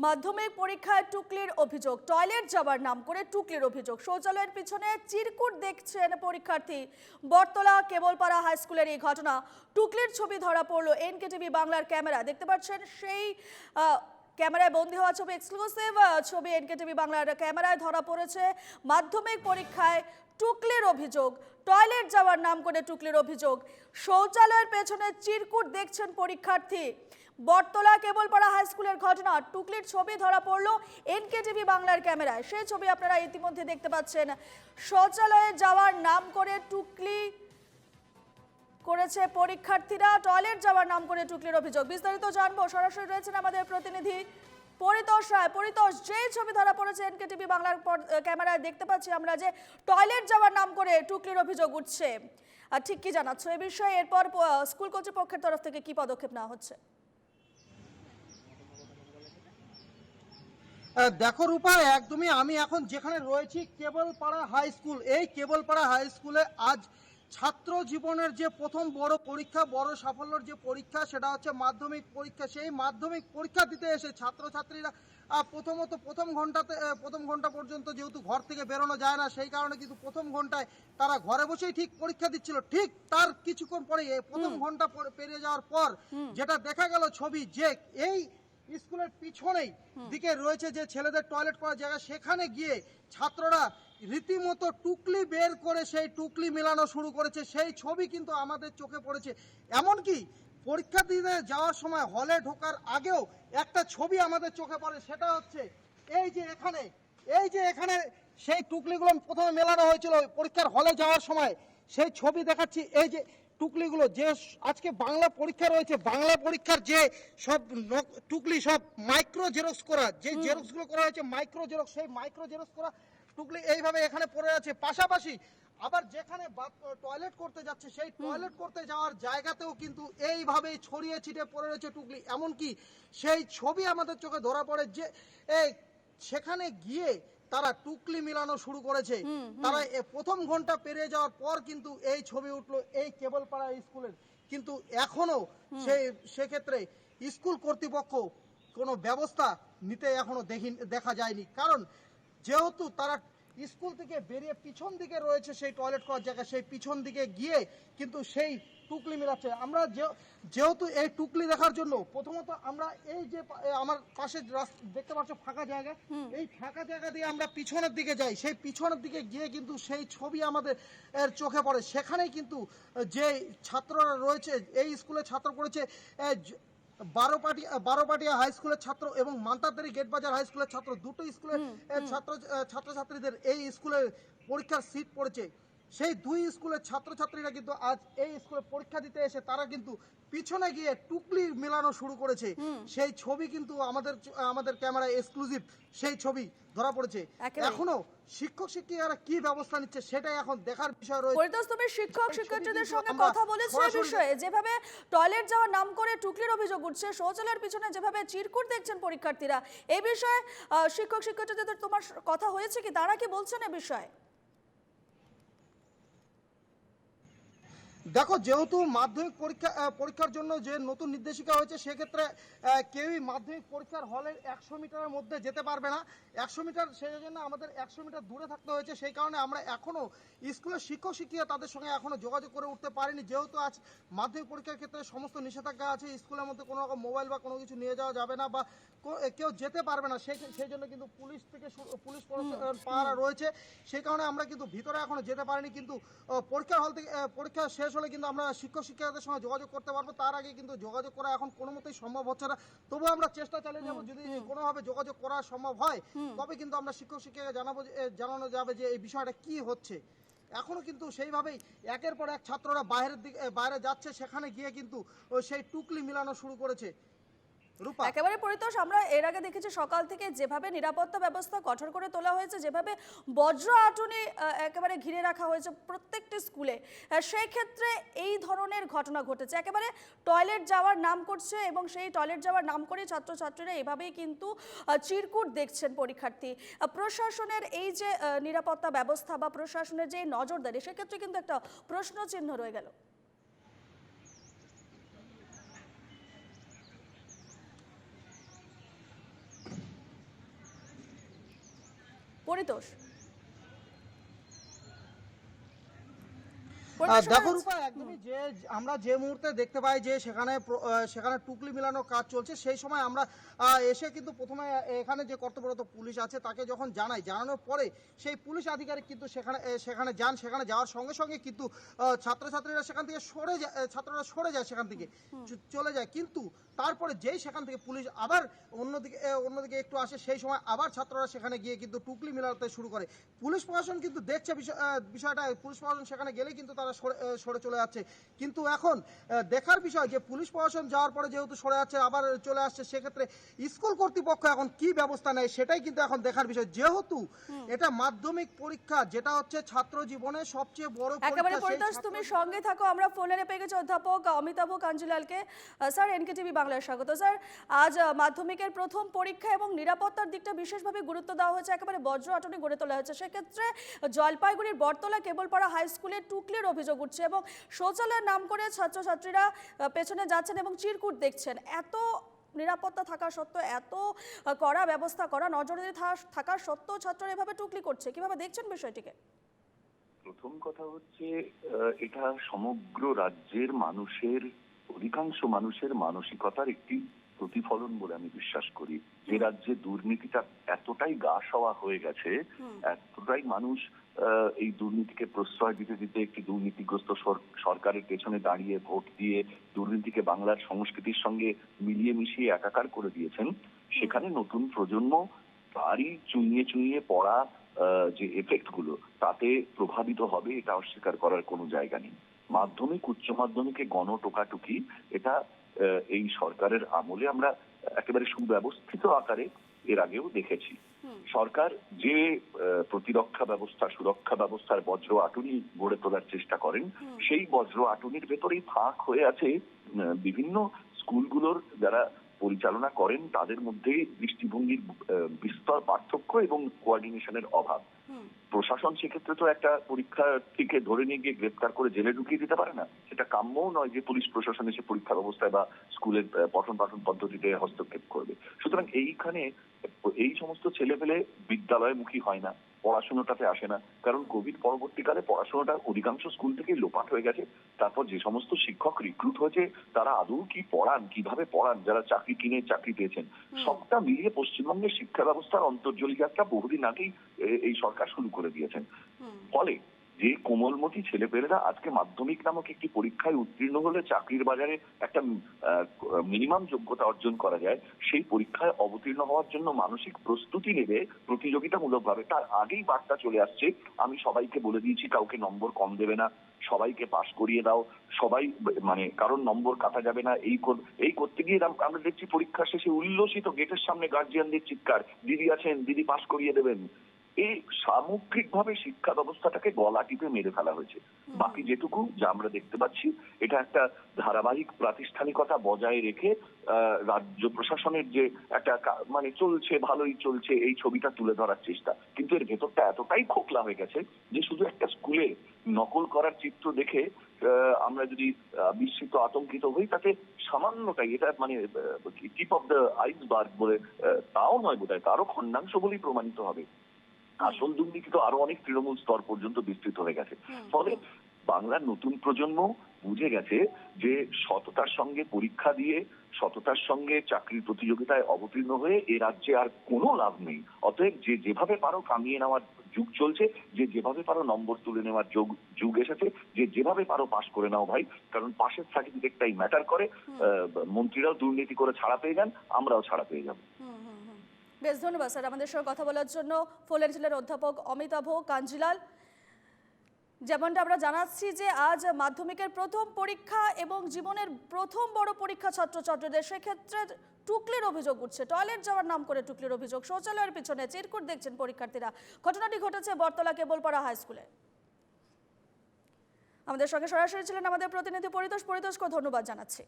মাধ্যমিক পরীক্ষায় টুকলির অভিযোগ, টয়লেট যাবার নাম করে টুকলির অভিযোগ। শৌচালয়ের পিছনে চিরকুট দেখছেন পরীক্ষার্থী। বটতলা কেবলপাড়া হাই স্কুলের এই ঘটনা। টুকলির ছবি ধরা পড়লো এনকেটিভি বাংলার ক্যামেরা। দেখতে পাচ্ছেন সেই ক্যামেরায় বন্দী হওয়া ছবি, এক্সক্লুসিভ ছবি এনকেটিভি বাংলার ক্যামেরায় ধরা পড়েছে। মাধ্যমিক পরীক্ষায় টুকলির অভিযোগ, টয়লেট যাওয়ার নাম করে টুকলির অভিযোগ। শৌচালয়ের পেছনে চিরকুট দেখছেন পরীক্ষার্থী। বটতলা কেবলপাড়া হাই স্কুলের ঘটনা, টুকলির ছবি ধরা পড়লো এনকেটিভি বাংলার ক্যামেরায়। সেই ছবি আপনারা ইতিমধ্যে দেখতে পাচ্ছেন। শৌচালয়ে যাওয়ার নাম করে টুকলি করেছে পরীক্ষার্থীরা, টয়লেট যাওয়ার নাম করে টুকলির অভিযোগ। বিস্তারিত জানবো, সরাসরি রয়েছেন আমাদের প্রতিনিধি পরিতোষ রায়। পরিতোষ, যেই ছবি ধরা পড়েছে এনকেটিভি বাংলার ক্যামেরায় দেখতে পাচ্ছি আমরা যে টয়লেট যাওয়ার নাম করে টুকলির অভিযোগ উঠছে, আর ঠিক কি জানাচ্ছ এ বিষয়ে? এরপর স্কুল কর্তৃপক্ষের তরফ থেকে কি পদক্ষেপ নেওয়া হচ্ছে? দেখো রূপা, একদমই আমি এখন যেখানে রয়েছি কেবলপাড়া হাই স্কুল। এই কেবলপাড়া হাই স্কুলে আজ ছাত্র জীবনের যে প্রথম বড় পরীক্ষা, বড় সাফল্যের যে পরীক্ষা, সেটা হচ্ছে মাধ্যমিক পরীক্ষা। সেই মাধ্যমিক পরীক্ষা দিতে এসে ছাত্রছাত্রীরা প্রথমত প্রথম ঘন্টা পর্যন্ত যেহেতু ঘর থেকে বেরোনো যায় না, সেই কারণে কিন্তু প্রথম ঘন্টায় তারা ঘরে বসেই ঠিক পরীক্ষা দিচ্ছিল। ঠিক তার কিছুক্ষণ পরে প্রথম ঘন্টা পেরিয়ে যাওয়ার পর যেটা দেখা গেল ছবি, যে এই স্কুলের পিছনেই দিকে রয়েছে যে ছেলেদের টয়লেট করার জায়গা, সেখানে গিয়ে ছাত্ররা রীতিমতো টুকলি বের করে সেই টুকলি মেলানো শুরু করেছে। সেই ছবি কিন্তু আমাদের চোখে পড়েছে। এমনকি পরীক্ষা দিতে যাওয়ার সময় হলে ঢোকার আগেও একটা ছবি আমাদের চোখে পড়ে, সেটা হচ্ছে এই যে এখানে সেই টুকলিগুলো প্রথমে মেলানো হয়েছিল পরীক্ষার হলে যাওয়ার সময়। সেই ছবি দেখাচ্ছি, এই যে টুকলিগুলো, যে আজকে বাংলা পরীক্ষা রয়েছে, বাংলা পরীক্ষার যে সব টুকলি সব মাইক্রো জেরক্স করা, যে জেরক্সগুলো করা হয়েছে মাইক্রো জেরক্স, সেই মাইক্রো জেরক্স করা টুকলি এইভাবে এখানে পড়ে আছে। পাশাপাশি আবার যেখানে টয়লেট করতে যাচ্ছে, সেই টয়লেট করতে যাওয়ার জায়গাতেও কিন্তু এইভাবে ছড়িয়ে ছিটে পড়ে রয়েছে টুকলি। এমনকি সেই ছবি আমাদের চোখে ধরা পড়ে যে সেখানে গিয়ে তারা টুকলি মিলানো শুরু করেছে। তারা প্রথম ঘন্টা পেরিয়ে যাওয়ার পর কিন্তু এই ছবি উঠলো এই কেবলপাড়া স্কুলের। কিন্তু এখনো সেক্ষেত্রে স্কুল কর্তৃপক্ষ কোনো ব্যবস্থা নিতে এখনো দেখা যায়নি। কারণ যেহেতু তারা স্কুল থেকে বেরিয়ে পিছন দিকে রয়েছে সেই টয়লেট করার জায়গা, সেই পিছন দিকে গিয়ে কিন্তু সেই টুকলি মেলাচ্ছে। আমরা যেহেতু এই টুকলি দেখার জন্য প্রথমত আমরা এই যে আমার পাশে দেখতে পাচ্ছ ফাঁকা জায়গা, এই ফাঁকা জায়গা দিয়ে আমরা পিছনের দিকে যাই। সেই পিছনের দিকে গিয়ে কিন্তু সেই ছবি আমাদের চোখে পড়ে। সেখানেই কিন্তু যে ছাত্ররা রয়েছে, এই স্কুলে ছাত্র পড়েছে বারোপাটিয়া হাই স্কুলের ছাত্র এবং মান্তারদারি গেটবাজার হাই স্কুলের ছাত্র, দুটো স্কুলের ছাত্রছাত্রীদের এই স্কুলে পরীক্ষার সিট পড়েছে। সেই দুই স্কুলের ছাত্রছাত্রীরা কিন্তু আজ এই স্কুলে পরীক্ষা দিতে এসে তারা কিন্তু পিছনে গিয়ে টুকলি মেলানো শুরু করেছে। সেই ছবি কিন্তু আমাদের ক্যামেরায় এক্সক্লুসিভ সেই ছবি ধরা পড়েছে। এখনো শিক্ষক শিক্ষিকারা কি ব্যবস্থা নিচ্ছে সেটাই এখন দেখার বিষয় রয়েছে। পরিতোষ, তুমি শিক্ষক শিক্ষার্থীদের সঙ্গে কথা বলেছো এই বিষয়ে? যেভাবে টয়লেট যাওয়ার নাম করে টুকলির অভিযোগ উঠছে, শৌচালয়ের পিছনে যেভাবে চিরকুট দেখছেন পরীক্ষার্থীরা, এই বিষয়ে শিক্ষক শিক্ষার্থীদের তোমার কথা হয়েছে কি? তারা কি বলছেন এ বিষয়ে? দেখো, যেহেতু মাধ্যমিক পরীক্ষার জন্য যে নতুন নির্দেশিকা হয়েছে, সেক্ষেত্রে কেউই মাধ্যমিক পরীক্ষার হলের 100 মিটারের মধ্যে যেতে পারবে না। 100 মিটার, সেই জন্য আমাদের 100 মিটার দূরে থাকতে হয়েছে। সেই কারণে আমরা এখনো স্কুলের শিক্ষক শিক্ষিকা তাদের সঙ্গে এখনো যোগাযোগ করে উঠতে পারিনি। যেহেতু আজ মাধ্যমিক পরীক্ষার ক্ষেত্রে সমস্ত নিষেধাজ্ঞা আছে, স্কুলের মধ্যে কোনো রকম মোবাইল বা কোনো কিছু নিয়ে যাওয়া যাবে না বা কেউ যেতে পারবে না। সেই জন্য কিন্তু পুলিশ পাহারা রয়েছে। সেই কারণে আমরা কিন্তু ভিতরে এখনো যেতে পারিনি। কিন্তু পরীক্ষার হল থেকে পরীক্ষা শেষ হলে কিন্তু আমরা শিক্ষক শিক্ষিকাদের সঙ্গে যোগাযোগ করতে পারবো। তার আগে কিন্তু যোগাযোগ করা এখন কোনো মতেই সম্ভব হচ্ছে না। তবু আমরা চেষ্টা চালিয়ে যাবো। যদি কোনোভাবে যোগাযোগ করা সম্ভব হয় তবে কিন্তু আমরা শিক্ষক শিক্ষিকাকে জানানো যাবে যে এই বিষয়টা কি হচ্ছে। এখনো কিন্তু সেইভাবেই একের পর এক ছাত্ররা বাইরে যাচ্ছে, সেখানে গিয়ে কিন্তু সেই টুকলি মিলানো শুরু করেছে। একেবারে পরিতোষ, আমরা এর আগে দেখেছি সকাল থেকে যেভাবে নিরাপত্তা ব্যবস্থা কঠোর করে তোলা হয়েছে, যেভাবে বজ্র আটুনি একেবারে ঘিরে রাখা হয়েছে প্রত্যেকটি স্কুলে, সেই ক্ষেত্রে এই ধরনের ঘটনা ঘটেছে। একেবারে টয়লেট যাওয়ার নাম করছে এবং সেই টয়লেট যাওয়ার নাম করে ছাত্রছাত্রীরা এভাবেই কিন্তু চিরকুট দেখছেন পরীক্ষার্থী। প্রশাসনের এই যে নিরাপত্তা ব্যবস্থা বা প্রশাসনের যে নজরদারি, সেক্ষেত্রে কিন্তু একটা প্রশ্ন চিহ্ন রয়ে গেল। পরিতোষ, দেখো রূপা, একদমই যে আমরা যে মুহূর্তে দেখতে পাই যে সেখানে টুকলি মিলানোর কাজ চলছে, সেই সময় আমরা এসে কিন্তু প্রথমে এখানে যে কর্তব্যরত পুলিশ আছে তাকে যখন জানানোর পরে সেই পুলিশ আধিকারিক কিন্তু সেখানে যান। সেখানে যাওয়ার সঙ্গে সঙ্গে কিন্তু ছাত্রছাত্রীরা সেখান থেকে ছাত্ররা সরে যায়, সেখান থেকে চলে যায়। কিন্তু তারপরে যেই সেখান থেকে পুলিশ আবার অন্যদিকে একটু আসে, সেই সময় আবার ছাত্ররা সেখানে গিয়ে কিন্তু টুকলি মিলাতে শুরু করে। পুলিশ প্রশাসন কিন্তু দেখছে বিষয়টা, পুলিশ প্রশাসন সেখানে গেলেই কিন্তু তারা সরে চলে যাচ্ছে। কিন্তু এখন দেখার বিষয় যে পুলিশ প্রশাসন যাওয়ার পরে যেহেতু সরে যাচ্ছে, আবার চলে আসছে, সেক্ষেত্রে স্কুল কর্তৃপক্ষ এখন কি ব্যবস্থা নেয় সেটাই কিন্তু এখন দেখার বিষয়। যেহেতু এটা মাধ্যমিক পরীক্ষা, যেটা হচ্ছে ছাত্র জীবনের সবচেয়ে বড় একেবারে পরীক্ষা। পরিতোষ, তুমি সঙ্গে থাকো, আমরা ফোনে পেয়ে গেছি অধ্যাপক অমিতাভ কাঞ্জিলালকে। স্যার, এনকেটিভি বাংলায় স্বাগত। স্যার, আজ মাধ্যমিকের প্রথম পরীক্ষা এবং নিরাপত্তার দিকটা বিশেষভাবে গুরুত্ব দেওয়া হয়েছে, একেবারে বজ্র আটনি গড়ে তোলা হয়েছে। সেক্ষেত্রে জলপাইগুড়ির বটতলা কেবলপাড়া হাই স্কুলে টুকলির অভিযোগ উঠছে এবং শৌচালয়ের নাম করে ছাত্রছাত্রীরা পেছনে যাচ্ছেন এবং চিরকুট দেখছেন। এত নিরাপত্তা থাকা সত্ত্বেও, এত কড়া ব্যবস্থা, কড়া নজরদারি থাকার সত্ত্বেও ছাত্ররা এভাবে টুকলি করছে, কিভাবে দেখছেন বিষয়টিকে? প্রথম কথা হচ্ছে, এটা সমগ্র রাজ্যের অধিকাংশ মানুষের মানসিকতার একটি প্রতিফলন বলে আমি বিশ্বাস করি। যে রাজ্যে দুর্নীতিটা এতটাই গা সওয়া হয়ে গেছে, এতটাই মানুষ এই দুর্নীতিকে প্রশ্রয় দিতে দিতে একটি দুর্নীতিগ্রস্ত সরকারের পেছনে দাঁড়িয়ে ভোট দিয়ে দুর্নীতিকে বাংলার সংস্কৃতির সঙ্গে মিলিয়ে মিশিয়ে একাকার করে দিয়েছেন, সেখানে নতুন প্রজন্ম তারই চুইয়ে পড়া যে এফেক্ট গুলো তাতে প্রভাবিত হবে, এটা অস্বীকার করার কোনো জায়গা নেই। মাধ্যমিক উচ্চ মাধ্যমিকে গণটোকাটুকি এটা এই সরকারের আমলে আমরা একেবারে সুব্যবস্থিত আকারে এর আগেও দেখেছি। সরকার যে প্রতিরক্ষা ব্যবস্থা, সুরক্ষা ব্যবস্থার বজ্র আটুনি গড়ে তোলার চেষ্টা করেন, সেই বজ্র আটুনির ভেতরেই ফাঁক হয়ে আছে বিভিন্ন স্কুলগুলোর যারা পরিচালনা করেন তাদের মধ্যে দৃষ্টিভঙ্গির বিস্তর পার্থক্য এবং কোঅর্ডিনেশনের অভাব। প্রশাসন সেক্ষেত্রে তো একটা পরীক্ষার্থীকে ধরে নিয়ে গিয়ে গ্রেপ্তার করে জেলে ঢুকিয়ে দিতে পারে না, সেটা কাম্যও নয় যে পুলিশ প্রশাসন এসে পরীক্ষা ব্যবস্থায় বা স্কুলের পঠন পাঠন পদ্ধতিতে হস্তক্ষেপ করবে। সুতরাং এইখানে এই সমস্ত ছেলেপেলে বিদ্যালয়মুখী হয় না, পড়াশোনাটাতে আসে না, কারণ কোভিড পরবর্তীকালে পড়াশোনাটা অধিকাংশ স্কুল থেকেই লোপাট হয়ে গেছে। তারপর যে সমস্ত শিক্ষক রিক্রুট হয়েছে তারা আদৌ কি পড়ান, কিভাবে পড়ান, যারা চাকরি কিনে চাকরি পেয়েছেন, সবটা মিলিয়ে পশ্চিমবঙ্গের শিক্ষা ব্যবস্থার অন্তর্জলী যাত্রা বহুদিন আগেই এই সরকার শুরু করে দিয়েছেন। ফলে যে কোমলমতি ছেলেপেলেরা আজকে মাধ্যমিক নামক একটি পরীক্ষায় উত্তীর্ণ হলে চাকরির বাজারে একটা মিনিমাম যোগ্যতা অর্জন করা যায়, সেই পরীক্ষায় অবতীর্ণ হওয়ার জন্য মানসিক প্রস্তুতি নেবে প্রতিযোগিতামূলক ভাবে, তার আগেই বার্তা চলে আসছে আমি সবাইকে বলে দিয়েছি কাউকে নম্বর কম দেবে না, সবাইকে পাশ করিয়ে দাও, সবাই মানে কারণ নম্বর কাটা যাবে না। এই করতে গিয়ে আমরা দেখছি পরীক্ষা শেষে উল্লসিত গেটের সামনে গার্জিয়ানদের চিৎকার, দিদি আছেন, দিদি পাশ করিয়ে দেবেন। এই সামগ্রিকভাবে শিক্ষা ব্যবস্থাটাকে গলা টিপে মেরে ফেলা হয়েছে। বাকি যেটুকু যা আমরা দেখতে পাচ্ছি, এটা একটা ধারাবাহিক প্রাতিষ্ঠানিকতা বজায় রেখে রাজ্য প্রশাসনের যে একটা মানে চলছে, ভালোই চলছে, এই ছবিটা তুলে ধরার চেষ্টা। কিন্তু এর ভেতরটা এতটাই খোকলা হয়ে গেছে যে শুধু একটা স্কুলে নকল করার চিত্র দেখে আমরা যদি বিস্মিত আতঙ্কিত হই, তাতে সামান্যটাই এটা মানে টিপ অফ দ্য আইসবার্গ বলে তাও নয়, বোধহয় তারও খণ্ডাংশ বলেই প্রমাণিত হবে। আসল দুর্নীতি তো আরো অনেক তৃণমূল স্তর পর্যন্ত বিস্তৃত হয়ে গেছে। ফলে বাংলার নতুন প্রজন্ম বুঝে গেছে যে সততার সঙ্গে পরীক্ষা দিয়ে, সততার সঙ্গে চাকরির প্রতিযোগিতায় অবতীর্ণ হয়ে এ রাজ্যে আর কোনো লাভ নেই। অতএব যে যেভাবে পারো কামিয়ে নেওয়ার যুগ চলছে, যে যেভাবে পারো নম্বর তুলে নেওয়ার যুগ এসেছে, যে যেভাবে পারো পাশ করে নাও ভাই, কারণ পাশের সার্টিফিকেটটাই ম্যাটার করে। মন্ত্রীরাও দুর্নীতি করে ছাড়া পেয়ে যান, আমরাও ছাড়া পেয়ে যাবো। বেশ, ধন্যবাদ স্যার আমাদের সঙ্গে কথা বলার জন্য। ফোলের জেলার অধ্যাপক অমিতাভ কাঞ্জিলাল। যেমনটা আমরা জানাচ্ছি যে আজ মাধ্যমিকের প্রথম পরীক্ষা এবং জীবনের প্রথম বড় পরীক্ষা ছাত্রছাত্রীদের, সেক্ষেত্রে টুকলির অভিযোগ উঠছে, টয়লেট যাওয়ার নাম করে টুকলির অভিযোগ, শৌচালয়ের পিছনে চিরকুট দেখছেন পরীক্ষার্থীরা। ঘটনাটি ঘটেছে বটতলা কেবলপাড়া হাই স্কুলে। আমাদের সঙ্গে সরাসরি ছিলেন আমাদের প্রতিনিধি পরিতোষকে ধন্যবাদ জানাচ্ছি।